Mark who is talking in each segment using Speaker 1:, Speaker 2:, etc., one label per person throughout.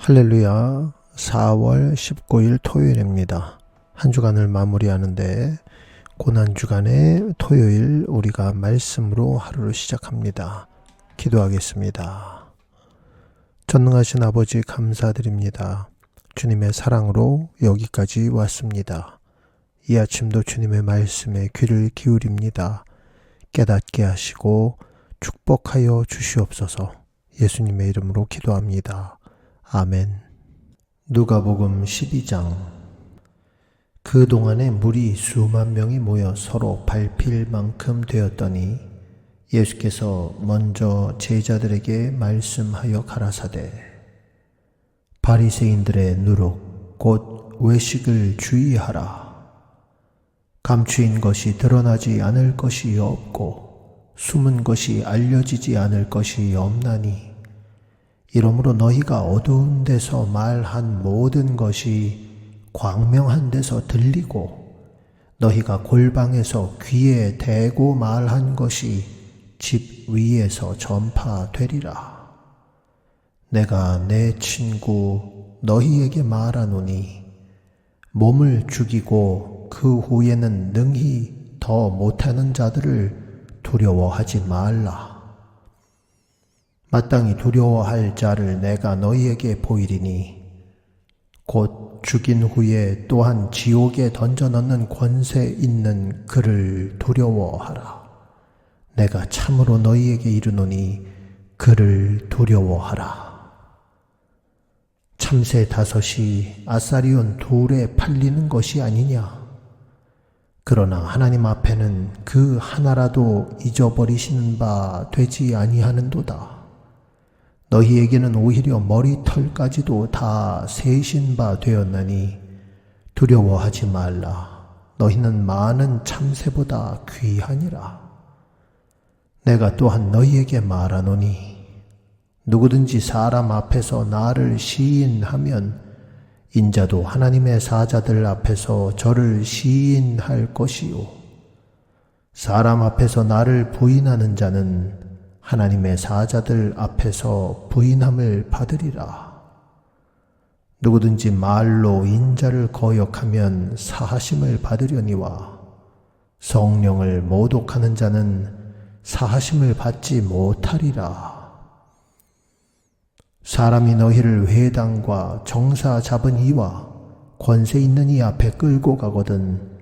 Speaker 1: 할렐루야. 4월 19일 토요일입니다. 한 주간을 마무리하는데 고난주간의 토요일 우리가 말씀으로 하루를 시작합니다. 기도하겠습니다. 전능하신 아버지 감사드립니다. 주님의 사랑으로 여기까지 왔습니다. 이 아침도 주님의 말씀에 귀를 기울입니다. 깨닫게 하시고 축복하여 주시옵소서. 예수님의 이름으로 기도합니다. 아멘. 누가복음 12장. 그동안에 무리 수만 명이 모여 서로 밟힐 만큼 되었더니 예수께서 먼저 제자들에게 말씀하여 가라사대 바리새인들의 누룩 곧 외식을 주의하라. 감추인 것이 드러나지 않을 것이 없고 숨은 것이 알려지지 않을 것이 없나니 이러므로 너희가 어두운 데서 말한 모든 것이 광명한 데서 들리고 너희가 골방에서 귀에 대고 말한 것이 집 위에서 전파되리라. 내가 내 친구 너희에게 말하노니 몸을 죽이고 그 후에는 능히 더 못하는 자들을 두려워하지 말라. 마땅히 두려워할 자를 내가 너희에게 보이리니 곧 죽인 후에 또한 지옥에 던져넣는 권세 있는 그를 두려워하라. 내가 참으로 너희에게 이르노니 그를 두려워하라. 참새 5이 아사리온 2에 팔리는 것이 아니냐. 그러나 하나님 앞에는 그 하나라도 잊어버리시는 바 되지 아니하는도다. 너희에게는 오히려 머리털까지도 다 세신 바 되었나니 두려워하지 말라. 너희는 많은 참새보다 귀하니라. 내가 또한 너희에게 말하노니 누구든지 사람 앞에서 나를 시인하면 인자도 하나님의 사자들 앞에서 저를 시인할 것이요 사람 앞에서 나를 부인하는 자는 하나님의 사자들 앞에서 부인함을 받으리라. 누구든지 말로 인자를 거역하면 사하심을 받으려니와 성령을 모독하는 자는 사하심을 받지 못하리라. 사람이 너희를 회당과 정사 잡은 이와 권세 있는 이 앞에 끌고 가거든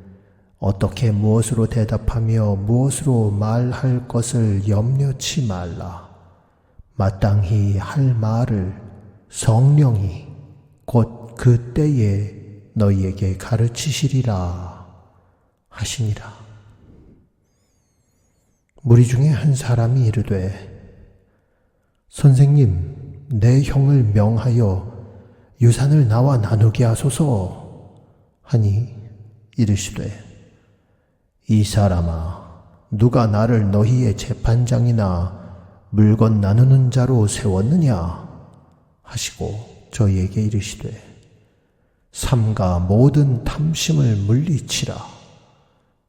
Speaker 1: 어떻게 무엇으로 대답하며 무엇으로 말할 것을 염려치 말라. 마땅히 할 말을 성령이 곧 그 때에 너희에게 가르치시리라 하시니라. 무리 중에 한 사람이 이르되 선생님 내 형을 명하여 유산을 나와 나누게 하소서 하니 이르시되 이 사람아 누가 나를 너희의 재판장이나 물건 나누는 자로 세웠느냐 하시고 저희에게 이르시되 삼가 모든 탐심을 물리치라.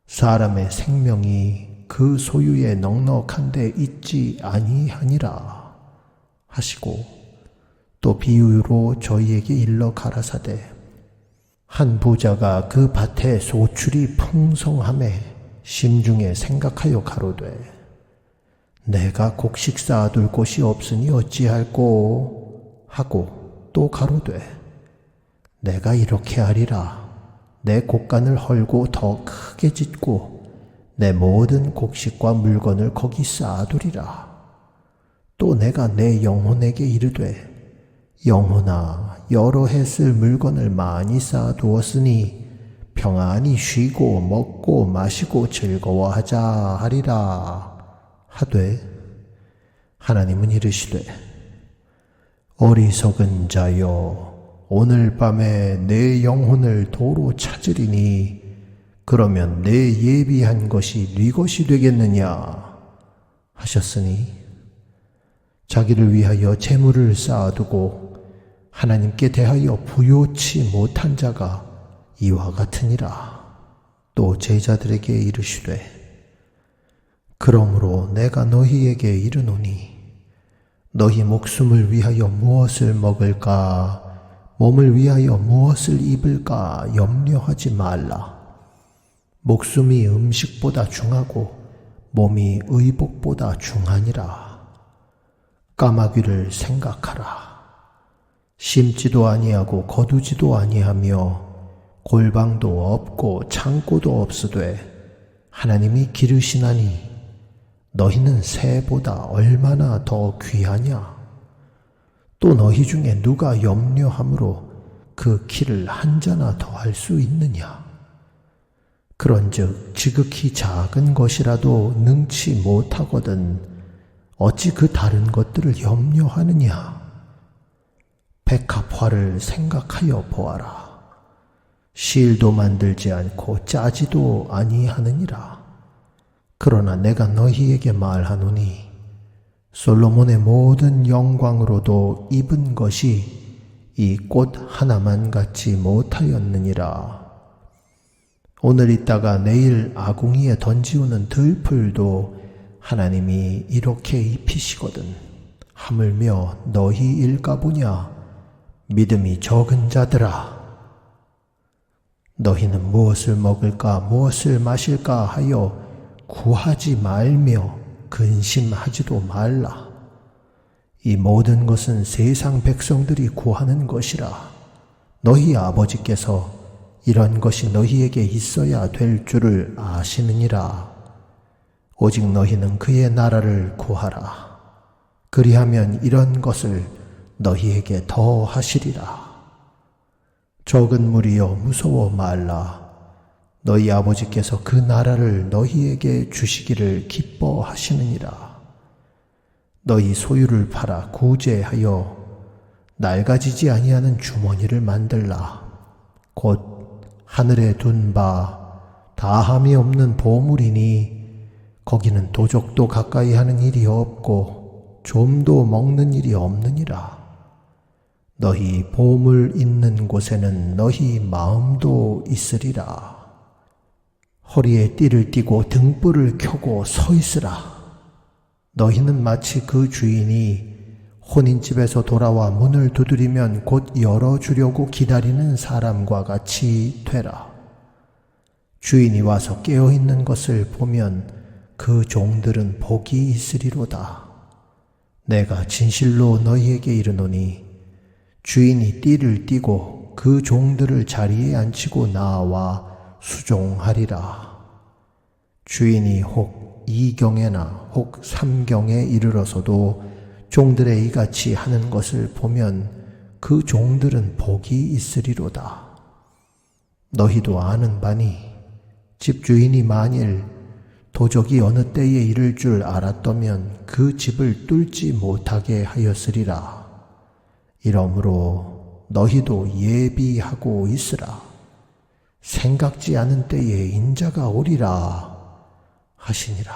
Speaker 1: 사람의 생명이 그 소유에 넉넉한 데 있지 아니하니라 하시고 또 비유로 저희에게 일러 가라사대 한 부자가 그 밭에 소출이 풍성함에 심중에 생각하여 가로되 내가 곡식 쌓아둘 곳이 없으니 어찌할꼬 하고 또 가로되 내가 이렇게 하리라. 내 곡간을 헐고 더 크게 짓고 내 모든 곡식과 물건을 거기 쌓아두리라. 또 내가 내 영혼에게 이르되 영혼아 여러 해 쓸 물건을 많이 쌓아두었으니 평안히 쉬고 먹고 마시고 즐거워하자 하리라 하되 하나님은 이르시되 어리석은 자여 오늘 밤에 내 영혼을 도로 찾으리니 그러면 내 예비한 것이 네 것이 되겠느냐 하셨으니 자기를 위하여 재물을 쌓아두고 하나님께 대하여 부요치 못한 자가 이와 같으니라. 또 제자들에게 이르시되 그러므로 내가 너희에게 이르노니 너희 목숨을 위하여 무엇을 먹을까 몸을 위하여 무엇을 입을까 염려하지 말라. 목숨이 음식보다 중하고 몸이 의복보다 중하니라. 까마귀를 생각하라. 심지도 아니하고 거두지도 아니하며 골방도 없고 창고도 없으되 하나님이 기르시나니 너희는 새보다 얼마나 더 귀하냐. 또 너희 중에 누가 염려함으로 그 키를 한 자나 더할 수 있느냐. 그런즉 지극히 작은 것이라도 능치 못하거든 어찌 그 다른 것들을 염려하느냐. 백합화를 생각하여 보아라. 실도 만들지 않고 짜지도 아니하느니라. 그러나 내가 너희에게 말하노니 솔로몬의 모든 영광으로도 입은 것이 이 꽃 하나만 같지 못하였느니라. 오늘 있다가 내일 아궁이에 던지우는 들풀도 하나님이 이렇게 입히시거든 하물며 너희 일까보냐. 믿음이 적은 자들아, 너희는 무엇을 먹을까 무엇을 마실까 하여 구하지 말며 근심하지도 말라. 이 모든 것은 세상 백성들이 구하는 것이라. 너희 아버지께서 이런 것이 너희에게 있어야 될 줄을 아시느니라. 오직 너희는 그의 나라를 구하라. 그리하면 이런 것을 너희에게 더 하시리라. 적은 무리여 무서워 말라. 너희 아버지께서 그 나라를 너희에게 주시기를 기뻐하시느니라. 너희 소유를 팔아 구제하여 낡아지지 아니하는 주머니를 만들라. 곧 하늘에 둔 바 다함이 없는 보물이니 거기는 도적도 가까이 하는 일이 없고 좀도 먹는 일이 없느니라. 너희 보물 있는 곳에는 너희 마음도 있으리라. 허리에 띠를 띠고 등불을 켜고 서 있으라. 너희는 마치 그 주인이 혼인집에서 돌아와 문을 두드리면 곧 열어주려고 기다리는 사람과 같이 되라. 주인이 와서 깨어있는 것을 보면 그 종들은 복이 있으리로다. 내가 진실로 너희에게 이르노니 주인이 띠를 띠고 그 종들을 자리에 앉히고 나와 수종하리라. 주인이 혹 2경에나 혹 3경에 이르러서도 종들의 이같이 하는 것을 보면 그 종들은 복이 있으리로다. 너희도 아는 바니 집주인이 만일 도적이 어느 때에 이를 줄 알았더면 그 집을 뚫지 못하게 하였으리라. 이러므로 너희도 예비하고 있으라. 생각지 않은 때에 인자가 오리라 하시니라.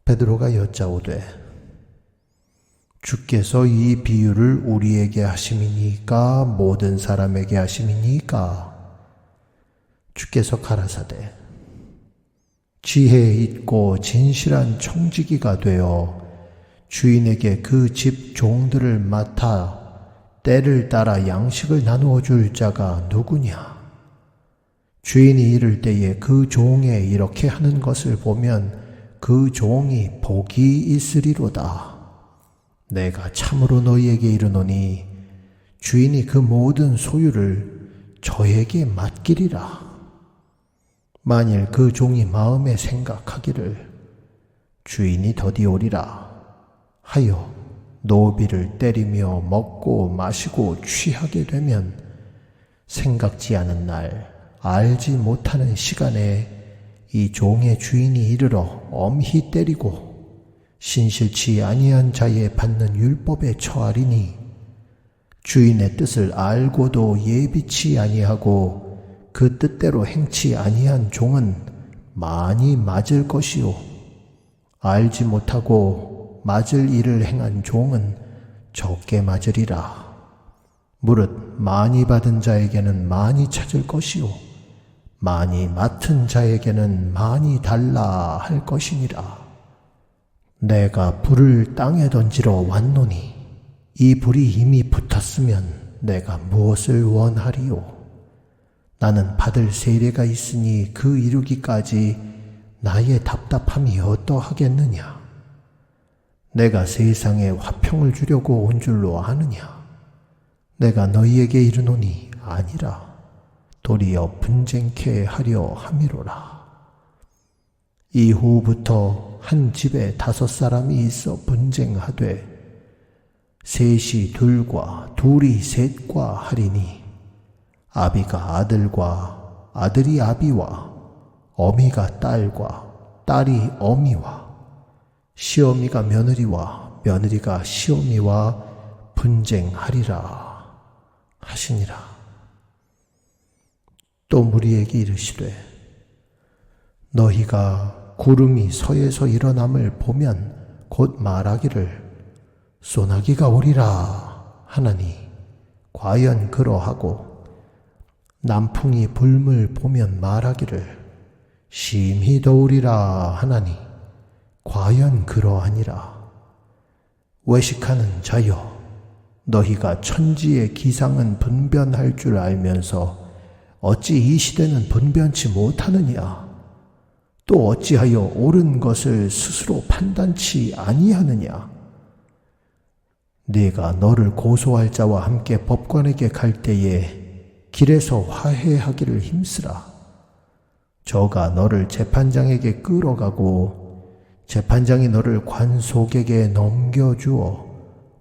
Speaker 1: 베드로가 여짜오되 주께서 이 비유를 우리에게 하심이니까 모든 사람에게 하심이니까. 주께서 가라사대 지혜 있고 진실한 청지기가 되어 주인에게 그 집 종들을 맡아 때를 따라 양식을 나누어 줄 자가 누구냐? 주인이 이를 때에 그 종에 이렇게 하는 것을 보면 그 종이 복이 있으리로다. 내가 참으로 너희에게 이르노니 주인이 그 모든 소유를 저에게 맡기리라. 만일 그 종이 마음에 생각하기를 주인이 더디 오리라 하여 노비를 때리며 먹고 마시고 취하게 되면 생각지 않은 날 알지 못하는 시간에 이 종의 주인이 이르러 엄히 때리고 신실치 아니한 자에 받는 율법에 처하리니 주인의 뜻을 알고도 예비치 아니하고 그 뜻대로 행치 아니한 종은 많이 맞을 것이요 알지 못하고 맞을 일을 행한 종은 적게 맞으리라. 무릇 많이 받은 자에게는 많이 찾을 것이요 많이 맡은 자에게는 많이 달라 할 것이니라. 내가 불을 땅에 던지러 왔노니 이 불이 이미 붙었으면 내가 무엇을 원하리요? 나는 받을 세례가 있으니 그 이루기까지 나의 답답함이 어떠하겠느냐? 내가 세상에 화평을 주려고 온 줄로 아느냐? 내가 너희에게 이르노니 아니라 도리어 분쟁케 하려 함이로라. 이후부터 한 집에 5사람이 있어 분쟁하되 셋이 둘과 둘이 셋과 하리니 아비가 아들과 아들이 아비와 어미가 딸과 딸이 어미와 시어미가 며느리와 며느리가 시어미와 분쟁하리라 하시니라. 또 무리에게 이르시되 너희가 구름이 서에서 일어남을 보면 곧 말하기를 소나기가 오리라 하나니 과연 그러하고 남풍이 불물 보면 말하기를 심히 더우리라 하나니 과연 그러하니라. 외식하는 자여, 너희가 천지의 기상은 분변할 줄 알면서 어찌 이 시대는 분변치 못하느냐? 또 어찌하여 옳은 것을 스스로 판단치 아니하느냐? 네가 너를 고소할 자와 함께 법관에게 갈 때에 길에서 화해하기를 힘쓰라. 저가 너를 재판장에게 끌어가고 재판장이 너를 관속에게 넘겨주어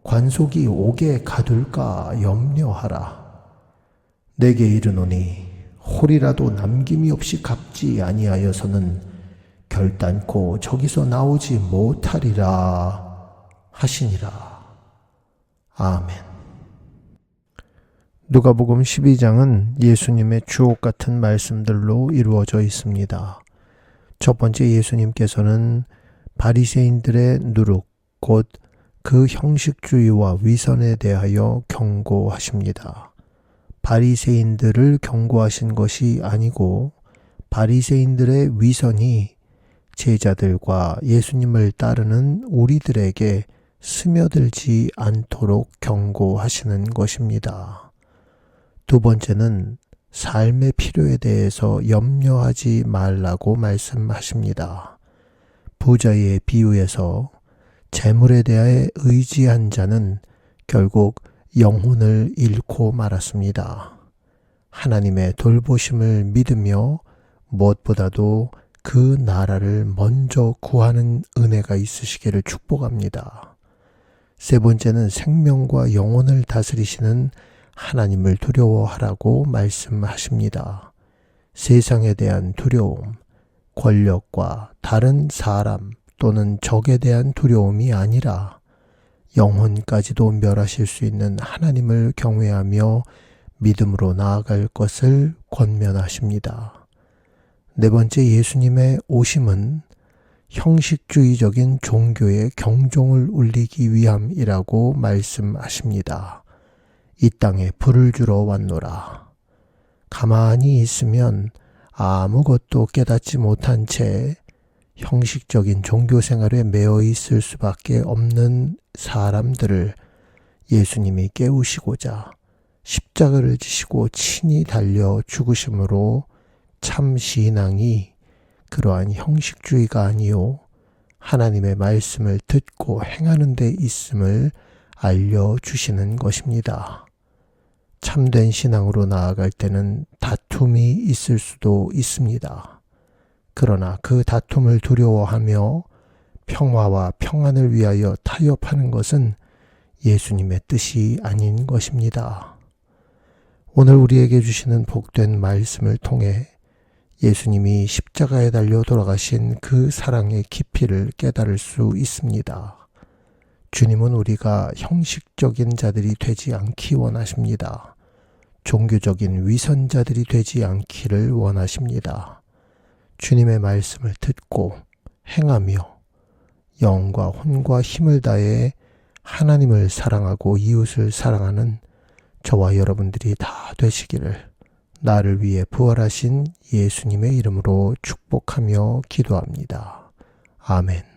Speaker 1: 관속이 옥에 가둘까 염려하라. 내게 이르노니 홀이라도 남김이 없이 갚지 아니하여서는 결단코 저기서 나오지 못하리라 하시니라. 아멘. 누가복음 12장은 예수님의 주옥 같은 말씀들로 이루어져 있습니다. 첫 번째, 예수님께서는 바리새인들의 누룩, 곧 그 형식주의와 위선에 대하여 경고하십니다. 바리새인들을 경고하신 것이 아니고 바리새인들의 위선이 제자들과 예수님을 따르는 우리들에게 스며들지 않도록 경고하시는 것입니다. 두 번째는 삶의 필요에 대해서 염려하지 말라고 말씀하십니다. 부자의 비유에서 재물에 대하여 의지한 자는 결국 영혼을 잃고 말았습니다. 하나님의 돌보심을 믿으며 무엇보다도 그 나라를 먼저 구하는 은혜가 있으시기를 축복합니다. 세 번째는 생명과 영혼을 다스리시는 하나님을 두려워하라고 말씀하십니다. 세상에 대한 두려움, 권력과 다른 사람 또는 적에 대한 두려움이 아니라 영혼까지도 멸하실 수 있는 하나님을 경외하며 믿음으로 나아갈 것을 권면하십니다. 네 번째, 예수님의 오심은 형식주의적인 종교의 경종을 울리기 위함이라고 말씀하십니다. 이 땅에 불을 주러 왔노라. 가만히 있으면 아무것도 깨닫지 못한 채 형식적인 종교 생활에 매여 있을 수밖에 없는 사람들을 예수님이 깨우시고자 십자가를 지시고 친히 달려 죽으심으로 참 신앙이 그러한 형식주의가 아니요 하나님의 말씀을 듣고 행하는 데 있음을 알려주시는 것입니다. 참된 신앙으로 나아갈 때는 다툼이 있을 수도 있습니다. 그러나 그 다툼을 두려워하며 평화와 평안을 위하여 타협하는 것은 예수님의 뜻이 아닌 것입니다. 오늘 우리에게 주시는 복된 말씀을 통해 예수님이 십자가에 달려 돌아가신 그 사랑의 깊이를 깨달을 수 있습니다. 주님은 우리가 형식적인 자들이 되지 않기 원하십니다. 종교적인 위선자들이 되지 않기를 원하십니다. 주님의 말씀을 듣고 행하며 영과 혼과 힘을 다해 하나님을 사랑하고 이웃을 사랑하는 저와 여러분들이 다 되시기를 나를 위해 부활하신 예수님의 이름으로 축복하며 기도합니다. 아멘.